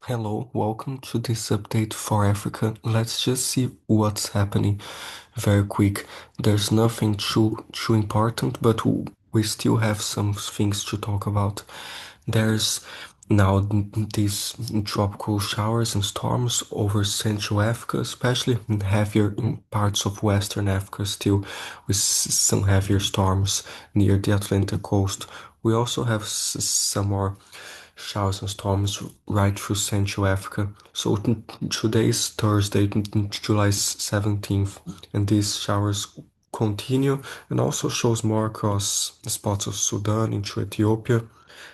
Hello, welcome to this update for Africa. Let's just see what's happening very quick. There's nothing too important, but we still have some things to talk about. There's now these tropical showers and storms over Central Africa, especially heavier in parts of Western Africa still, with some heavier storms near the Atlantic coast. We also have some more showers and storms right through Central Africa. So today is Thursday, July 17th, and these showers continue and also shows more across spots of Sudan into Ethiopia,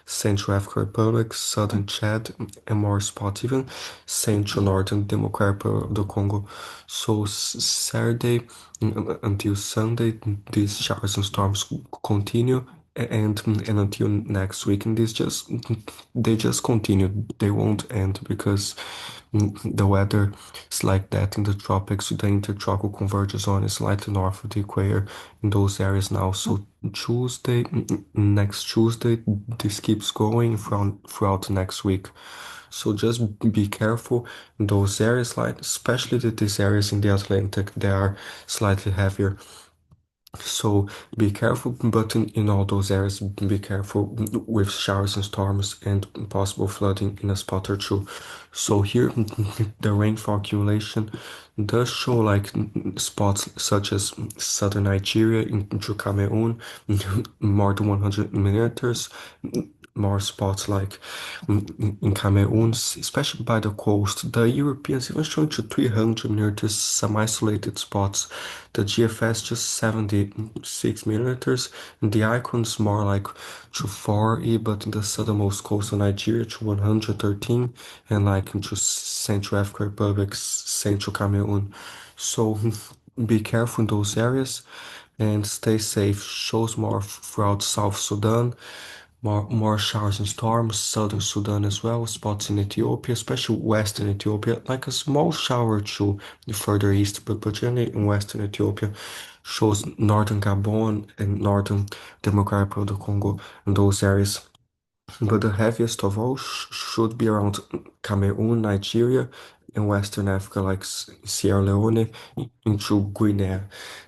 Central African Republic, Southern Chad, and more spots, even Central Northern Democratic Republic of the Congo. So Saturday until Sunday, these showers and storms continue, and until next week, and they just continue. They won't end because the weather is like that in the tropics. The intertropical convergence zone is slightly north of the equator in those areas now. So next Tuesday, this keeps going throughout next week. So just be careful in those areas, like especially these areas in the Atlantic, they are slightly heavier. So be careful, but in all those areas, be careful with showers and storms and possible flooding in a spot or two. So here, the rainfall accumulation does show like spots such as southern Nigeria into Cameroon, more than 100 millimeters. More spots like in Cameroon, especially by the coast. The Europeans even showing to 300 millimeters, some isolated spots. The GFS just 76 millimeters, and the icons more like to 40, but in the southernmost coast of Nigeria to 113, and like into Central African Republic, Central Cameroon. So be careful in those areas and stay safe. Shows more throughout South Sudan, more showers and storms, southern Sudan as well, spots in Ethiopia, especially western Ethiopia, like a small shower or two further east, but generally in western Ethiopia. Shows northern Gabon and northern Democratic Republic of the Congo and those areas. But the heaviest of all should be around Cameroon, Nigeria, and Western Africa, like Sierra Leone, into Guinea,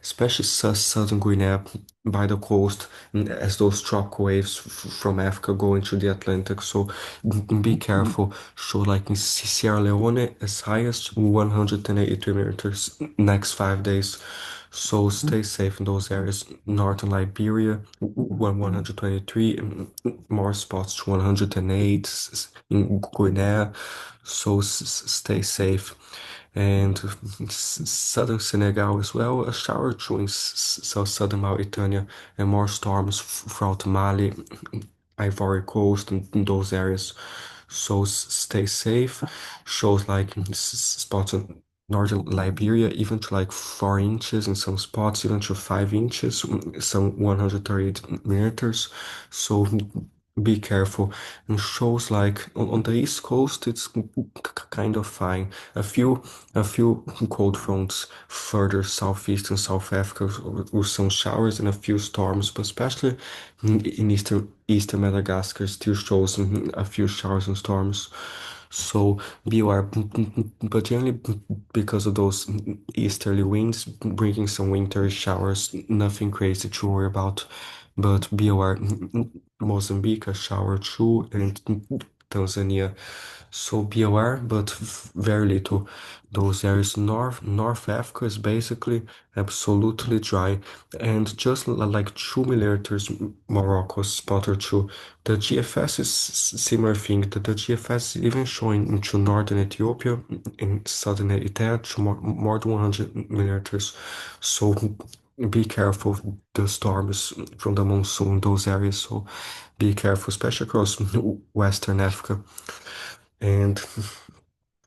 especially southern Guinea by the coast, as those tropical waves from Africa go into the Atlantic. So be careful. So, like in Sierra Leone, as high as 183 meters next 5 days. So stay safe in those areas. Northern Liberia, 123, and more spots to 108 in Guinea. So stay safe. And southern Senegal as well, a shower through in southern Mauritania, and more storms throughout Mali, Ivory Coast, and in those areas. So stay safe. Shows like spots in northern Liberia, even to like 4 inches in some spots, even to 5 inches, some 138 meters. So be careful. And shows like on the east coast, it's kind of fine. A few cold fronts further southeast and South Africa with some showers and a few storms, but especially in eastern Madagascar still shows a few showers and storms. So be aware, but generally because of those easterly winds bringing some winter showers, nothing crazy to worry about. But be aware, Mozambique a shower too, and Tanzania. So be aware, but very little. Those areas North Africa is basically absolutely dry, and just like 2 millimeters Morocco spot or two. The GFS is similar thing. The GFS is even showing into northern Ethiopia in southern Eritrea to more than 100 millimeters. So be careful of the storms from the monsoon in those areas. So be careful, especially across Western Africa. And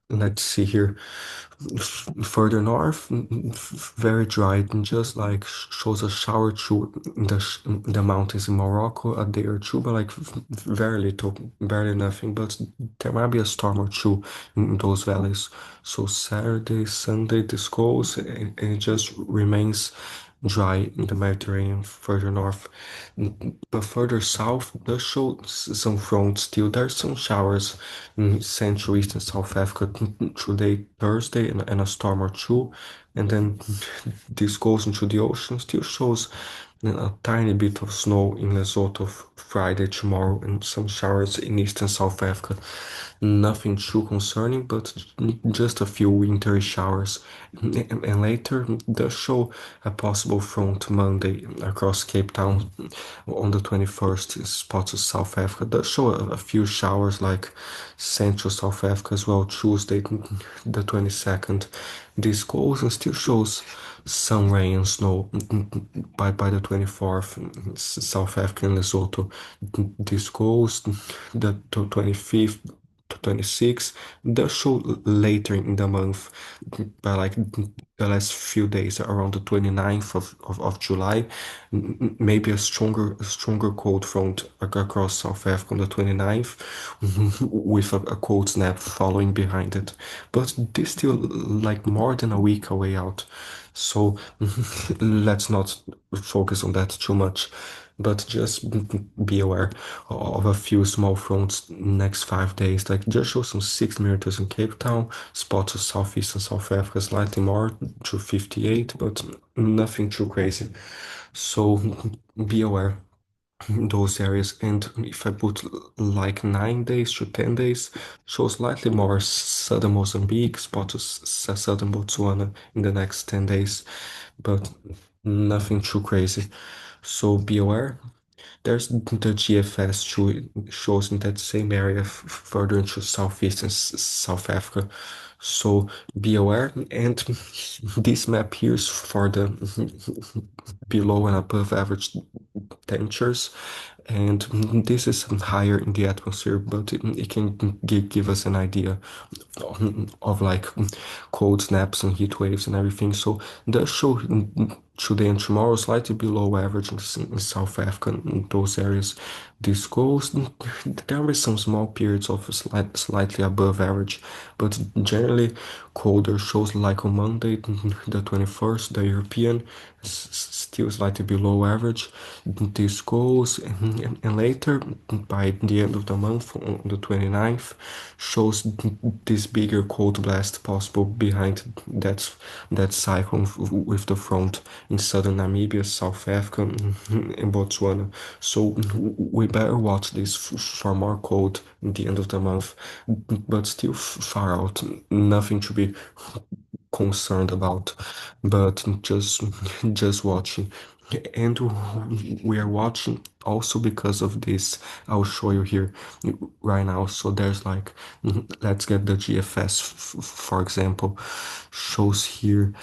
let's see here. Further north, very dry, and just like shows a shower through in the mountains in Morocco a day or two, but like very little, barely nothing. But there might be a storm or two in those valleys. So Saturday, Sunday, this goes, and it just remains dry in the Mediterranean further north. But further south does show some fronts still. There's some showers in Central East and South Africa today, Thursday, and a storm or two. And then this goes into the ocean, still shows a tiny bit of snow in Lesotho Friday, tomorrow, and some showers in East and South Africa. Nothing too concerning, but just a few wintry showers. And later does show a possible front Monday across Cape Town on the 21st. Spots of South Africa does show a few showers like Central South Africa as well. Tuesday, the 22nd. This goes and still shows some rain and snow by the 24th. South Africa and Lesotho. This goes the 25th to 26 does show later in the month by like the last few days around the 29th of July, maybe a stronger cold front across South Africa on the 29th with a cold snap following behind it, but this still like more than a week away out, so let's not focus on that too much, but just be aware of a few small fronts next 5 days. Like just show some 6 meters in Cape Town, spots of Southeast and South Africa slightly more to 58, but nothing too crazy. So be aware in those areas. And if I put like 9 days to 10 days, show slightly more southern Mozambique, spots of southern Botswana in the next 10 days, but nothing too crazy. So be aware. There's the GFS shows in that same area further into Southeast and South Africa. So be aware. And this map here is for the below and above average temperatures. And this is higher in the atmosphere, but it can give us an idea of like cold snaps and heat waves and everything. So does show today and tomorrow slightly below average in South Africa in those areas. This goes there are some small periods of slightly above average, but generally colder shows like on Monday the 21st, the European still slightly below average. This goes and later by the end of the month on the 29th shows this bigger cold blast possible behind that cyclone with the front in southern Namibia, South Africa, and Botswana. So we better watch this for more cold in the end of the month, but still far out. Nothing to be concerned about, but just watching. And we are watching also because of this. I'll show you here right now. So there's like, let's get the GFS, for example, shows here.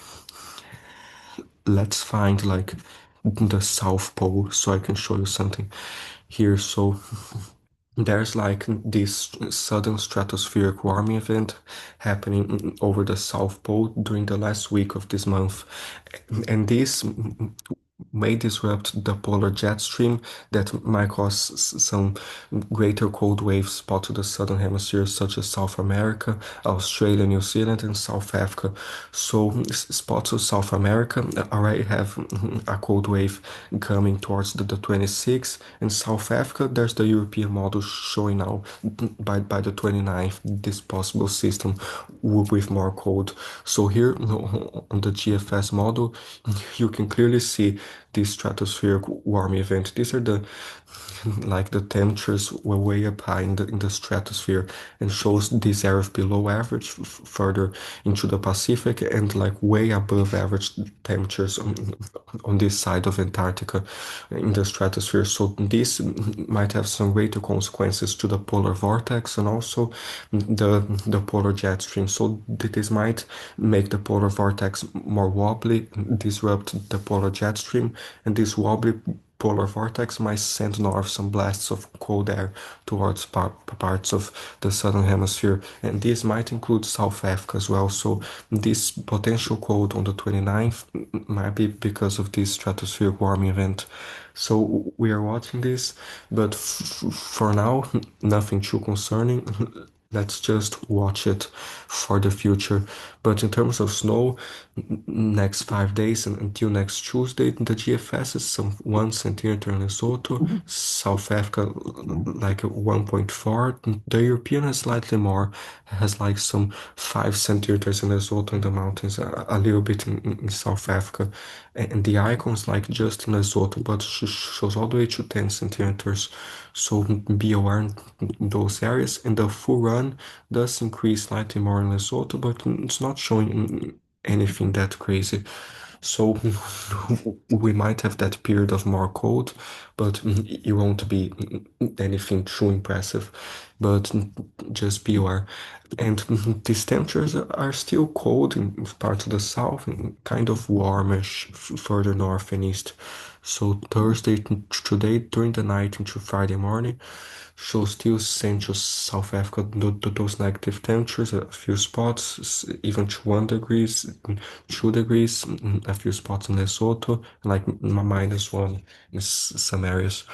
Let's find like the South Pole so I can show you something here. So there's like this sudden stratospheric warming event happening over the South Pole during the last week of this month. And this may disrupt the polar jet stream that might cause some greater cold waves spot to the southern hemisphere, such as South America, Australia, New Zealand, and South Africa. So spots of South America already have a cold wave coming towards the 26th, and South Africa, there's the European model showing now by the 29th, this possible system with more cold. So here on the GFS model, you can clearly see this stratospheric warm event. These are the like the temperatures were way up high in the stratosphere and shows this area of below average further into the Pacific and like way above average temperatures on this side of Antarctica in the stratosphere. So this might have some greater consequences to the polar vortex and also the polar jet stream. So this might make the polar vortex more wobbly, disrupt the polar jet stream, and this wobbly polar vortex might send north some blasts of cold air towards parts of the southern hemisphere, and this might include South Africa as well. So this potential cold on the 29th might be because of this stratospheric warming event. So we are watching this, but for now, nothing too concerning. Let's just watch it for the future. But in terms of snow, next 5 days and until next Tuesday, the GFS is some 1 centimeter in Lesotho, South Africa like 1.4. The European is slightly more, has like some 5 centimeters in Lesotho in the mountains, a little bit in South Africa. And the icons like just in Lesotho, but shows all the way to 10 centimeters. So be aware in those areas. And the full run does increase slightly more in Lesotho, but it's not showing anything that crazy. So we might have that period of more cold, but it won't be anything too impressive. But just be aware. And these temperatures are still cold in parts of the south and kind of warmish further north and east. So Thursday today during the night into Friday morning shows still Central South Africa those negative temperatures, a few spots even to 1 degrees, 2 degrees, a few spots in Lesotho, like -1 in some areas.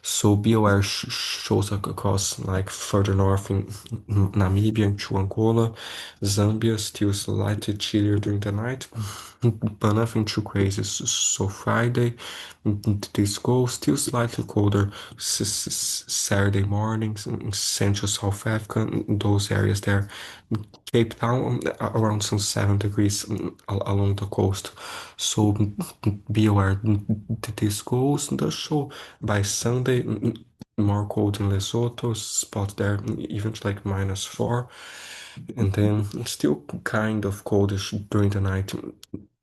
So be aware shows across like further north in Namibia into Angola, Zambia still slightly chillier during the night, but nothing too crazy. So Friday, this goes still slightly colder. Saturday mornings in Central South Africa, those areas there. Cape Town around some 7 degrees along the coast. So be aware. This goes does show by Sunday. More cold in Lesotho, spot there even to like -4, and then it's still kind of coldish during the night.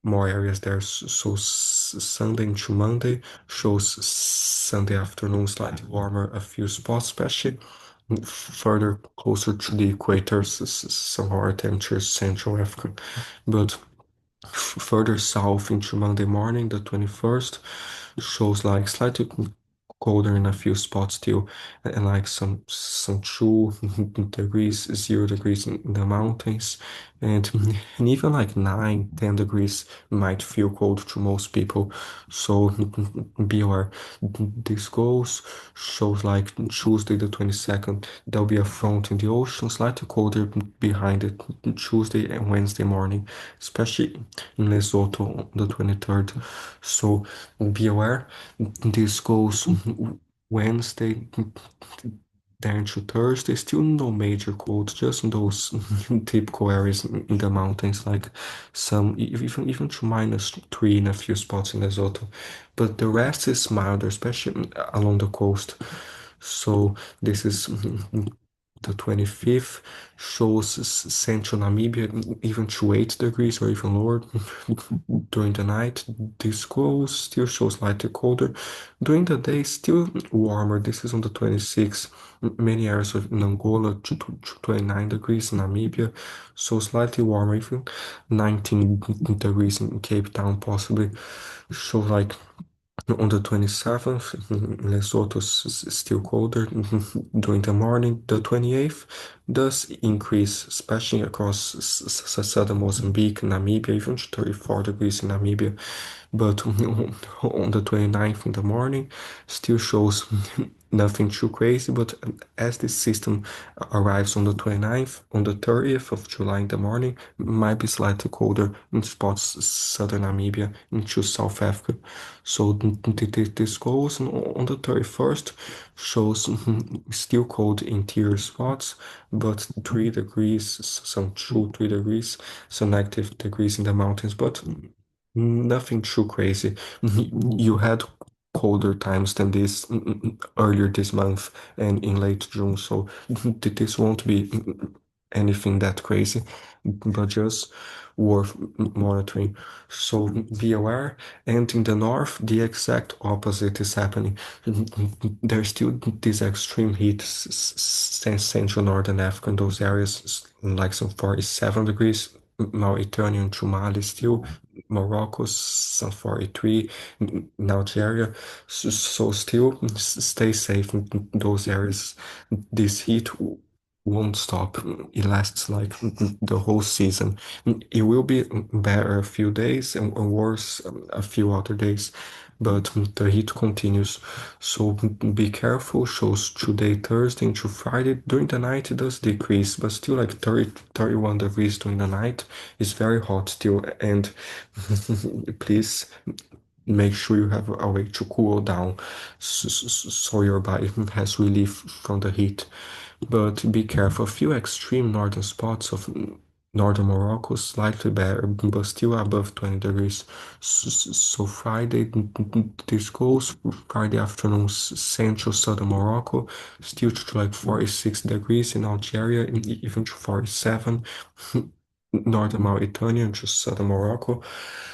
More areas there. So Sunday into Monday shows Sunday afternoon slightly warmer, a few spots, especially further closer to the equator, some higher temperatures, Central Africa. But further south into Monday morning, the 21st, shows like slightly colder in a few spots still, and like some 2 degrees, 0 degrees in the mountains, and and even like 9, 10 degrees might feel cold to most people. So be aware. This goes shows like Tuesday the 22nd, there'll be a front in the ocean, slightly colder behind it Tuesday and Wednesday morning, especially in Lesotho on the 23rd. So be aware. This goes Wednesday down to Thursday. Still no major cold, just in those typical areas in the mountains, like some even to -3 in a few spots in Lesotho. But the rest is milder, especially along the coast. So this is the 25th shows central Namibia even to 8 degrees or even lower during the night. This goes still shows slightly colder. During the day, still warmer. This is on the 26th. Many areas of in Angola to 29 degrees in Namibia, so slightly warmer, even 19 degrees in Cape Town possibly. So like on the 27th, Lesotho is still colder during the morning. The 28th does increase, especially across southern Mozambique, Namibia, even to 34 degrees in Namibia. But on the 29th in the morning, still shows nothing too crazy. But as this system arrives on the 29th, on the 30th of July in the morning, might be slightly colder in spots southern Namibia into South Africa. So this goes on the 31st, shows still cold interior spots, but 3 degrees, some 2, 3 degrees, some negative degrees in the mountains, but nothing too crazy. You had colder times than this earlier this month and in late June, so this won't be anything that crazy, but just worth monitoring. So be aware. And in the north, the exact opposite is happening. There's still this extreme heat, central northern Africa, in those areas, like some 47 degrees. Mauritania to Mali still, Morocco some 43, in Algeria. So still stay safe in those areas. This heat won't stop. It lasts like the whole season. It will be better a few days and worse a few other days. but the heat continues. So be careful. Shows today Thursday into Friday. During the night it does decrease, but still like 30, 31 degrees during the night is very hot still. And please make sure you have a way to cool down so your body has relief from the heat. But be careful, a few extreme northern spots of northern Morocco slightly better, but still above 20 degrees. So Friday, this goes Friday afternoon, central southern Morocco, still to like 46 degrees in Algeria, even to 47. Northern Mauritania, just southern Morocco.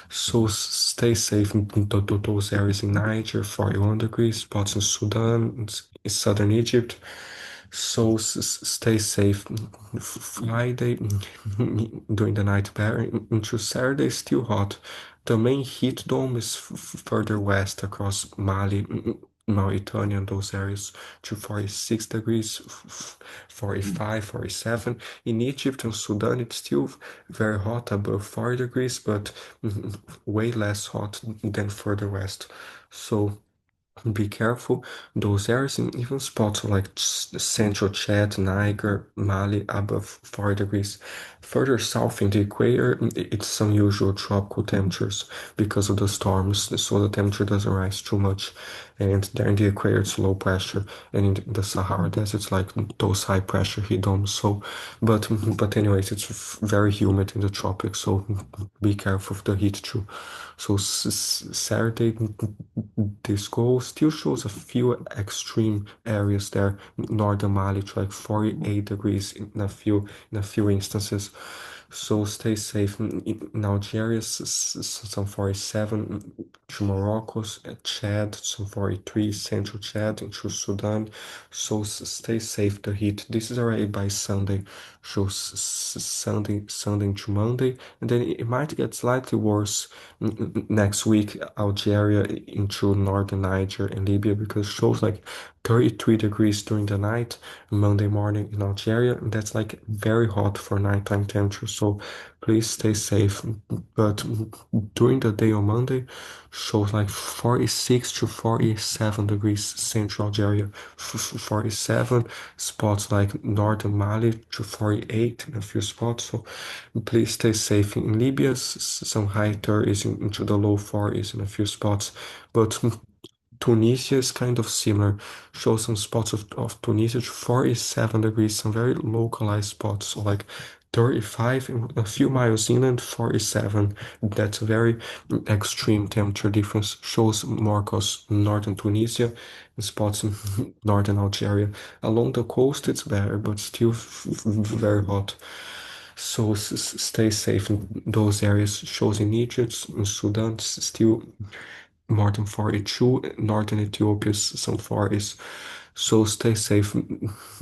So stay safe in those areas in Niger, 41 degrees, spots in Sudan, in southern Egypt. So stay safe. Friday during the night better into Saturday still hot. The main heat dome is further west across Mali, Mauritania, and those areas to 46 degrees, 45, 47. In Egypt and Sudan, it's still very hot, above 40 degrees, but way less hot than further west. So be careful. Those areas and even spots like central Chad, Niger, Mali above 40 degrees. Further south in the equator, it's unusual tropical temperatures because of the storms, so the temperature doesn't rise too much. And there in the equator, it's low pressure, and in the Sahara Desert, it's like those high pressure heat domes. So, but anyways, it's very humid in the tropics, so be careful of the heat too. So Saturday, this goal still shows a few extreme areas there. Northern Mali to like 48 degrees in a few instances. So stay safe. In Algeria, some 47, to Morocco, Chad, some 43, Central Chad, into Sudan. So stay safe. The heat. This is already by Sunday. Shows Sunday to Monday, and then it might get slightly worse next week. Algeria into northern Niger and Libya because it shows like 33 degrees during the night, Monday morning in Algeria, and that's like very hot for nighttime temperature. So please stay safe. But during the day on Monday, shows like 46 to 47 degrees central Algeria, 47 spots like northern Mali to 48 in a few spots. So please stay safe. In Libya, some high 30s into the low 40s in a few spots, but Tunisia is kind of similar. Show some spots of Tunisia to 47 degrees, some very localized spots. So like 35, a few miles inland, 47. That's a very extreme temperature difference. Shows more across northern Tunisia and spots in northern Algeria. Along the coast, it's better, but still very hot. So stay safe in those areas. Shows in Egypt, in Sudan, still more than 42. Northern Ethiopia, some 40s. So stay safe.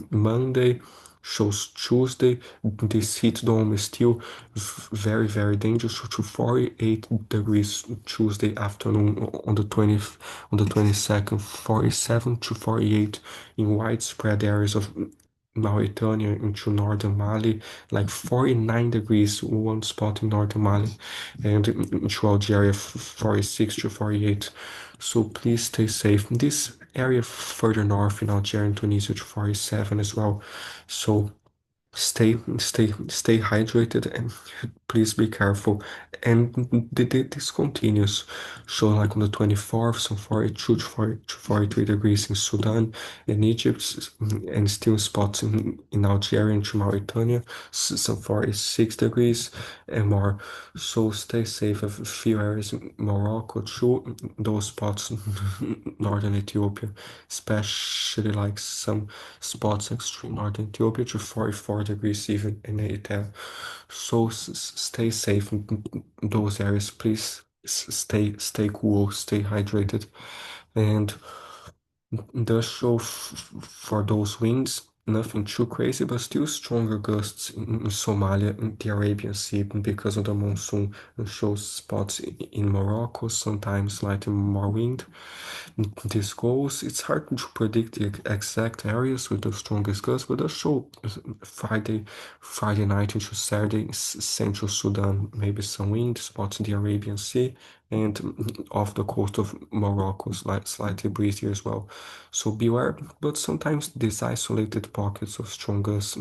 Monday shows Tuesday. This heat dome is still very, very dangerous to 48 degrees Tuesday afternoon on the 20th, on the 22nd, 47 to 48 in widespread areas of Mauritania into northern Mali, like 49 degrees one spot in northern Mali, and into Algeria 46 to 48. So please stay safe. This area further north in Algeria and Tunisia to 47 as well. So stay hydrated and please be careful. And this continues. So like on the 24th, some 42 to 40 to 43 degrees in Sudan and Egypt, and still spots in Algeria and Mauritania, some 46 degrees and more. So stay safe. A few areas in Morocco too, those spots northern Ethiopia, especially like some spots extreme northern Ethiopia to 44 degrees even in Etel. So stay safe in those areas, please. Stay cool, stay hydrated, and the show for those winds, nothing too crazy, but still stronger gusts in Somalia and the Arabian Sea because of the monsoon, and shows spots in Morocco, sometimes slightly more wind. This goes, it's hard to predict the exact areas with the strongest gusts, but the show Friday night into Saturday, Central Sudan, maybe some wind, spots in the Arabian Sea, and off the coast of Morocco, slightly breezier as well. So beware, but sometimes these isolated pockets of strong gusts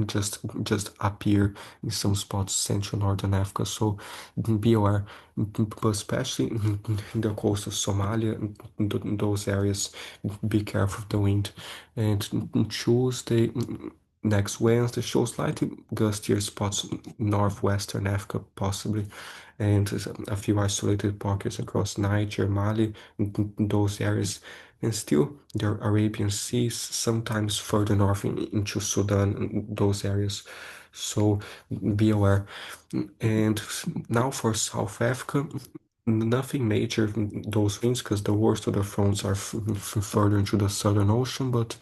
just appear in some spots, central northern Africa. So be aware, but especially in the coast of Somalia, in those areas, be careful of the wind. And Tuesday, next Wednesday, show slightly gustier spots northwestern Africa, possibly, and a few isolated pockets across Niger, Mali, those areas. And still, there are Arabian Seas, sometimes further north into Sudan, those areas. So be aware. And now for South Africa, nothing major, those winds, because the worst of the fronts are further into the Southern Ocean, but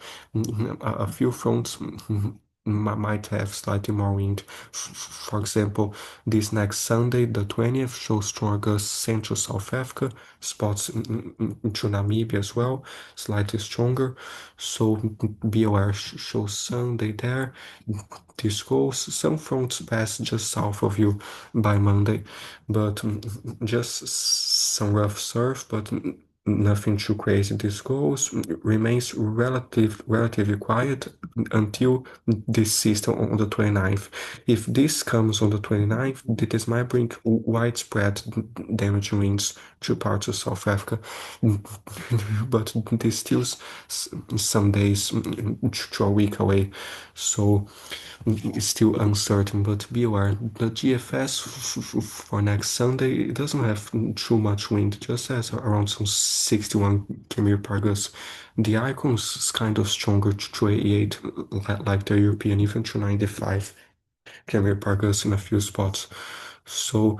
a few fronts might have slightly more wind. For example, this next Sunday, the 20th, shows strong gusts central South Africa, spots into Namibia as well, slightly stronger. So be aware, shows Sunday there. This goes, some fronts pass just south of you by Monday, but just some rough surf, but nothing too crazy. This goes remains relatively quiet until this system on the 29th. If this comes on the 29th, this might bring widespread damaging winds to parts of South Africa, but this still some days to a week away, so it's still uncertain. But be aware, the GFS for next Sunday, it doesn't have too much wind, just has around some 61 km per gust. The icons is kind of stronger to 88, like the European, even to 95 km per gust in a few spots. So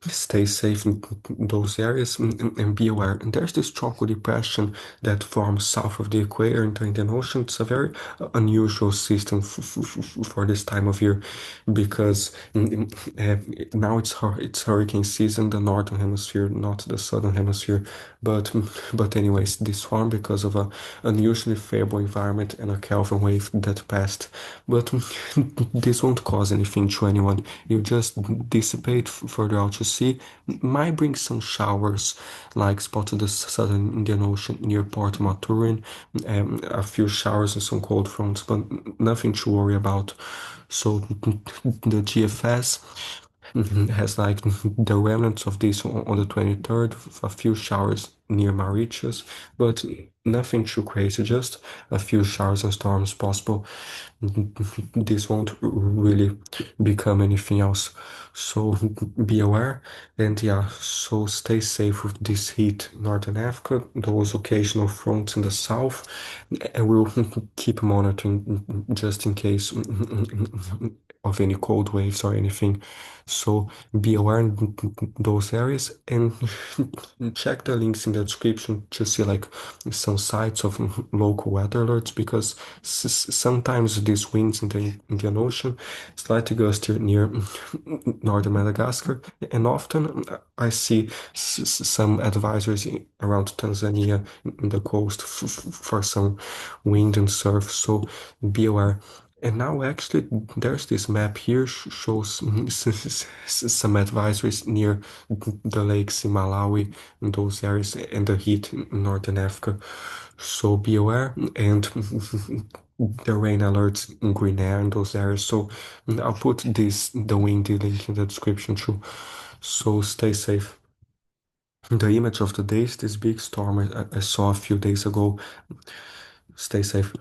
stay safe in those areas and be aware. And there's this tropical depression that forms south of the equator in the Indian Ocean. It's a very unusual system for this time of year because now it's hurricane season, the northern hemisphere, not the southern hemisphere. But but anyways, this formed because of a unusually favorable environment and a Kelvin wave that passed. But this won't cause anything to anyone. You just dissipate further out to sea. Might bring some showers, like spotted the southern Indian Ocean near Port Maturin, a few showers and some cold fronts, but nothing to worry about. So the GFS has like the remnants of this on the 23rd, a few showers near Mauritius, but nothing too crazy, just a few showers and storms possible. This won't really become anything else. So be aware, and yeah, so stay safe with this heat in Northern Africa, those occasional fronts in the south, and we'll keep monitoring just in case of any cold waves or anything. So be aware in those areas and check the links in the description to see like some sites of local weather alerts because sometimes these winds in the Indian Ocean slightly gustier near northern Madagascar, and often I see some advisories around Tanzania in the coast for some wind and surf. So be aware. And now actually there's this map here shows some advisories near the lakes in Malawi in those areas and the heat in northern Africa. So be aware and the rain alerts in Guinea and those areas. So I'll put the windy link in the description too. So stay safe. The image of the day is this big storm I saw a few days ago. Stay safe.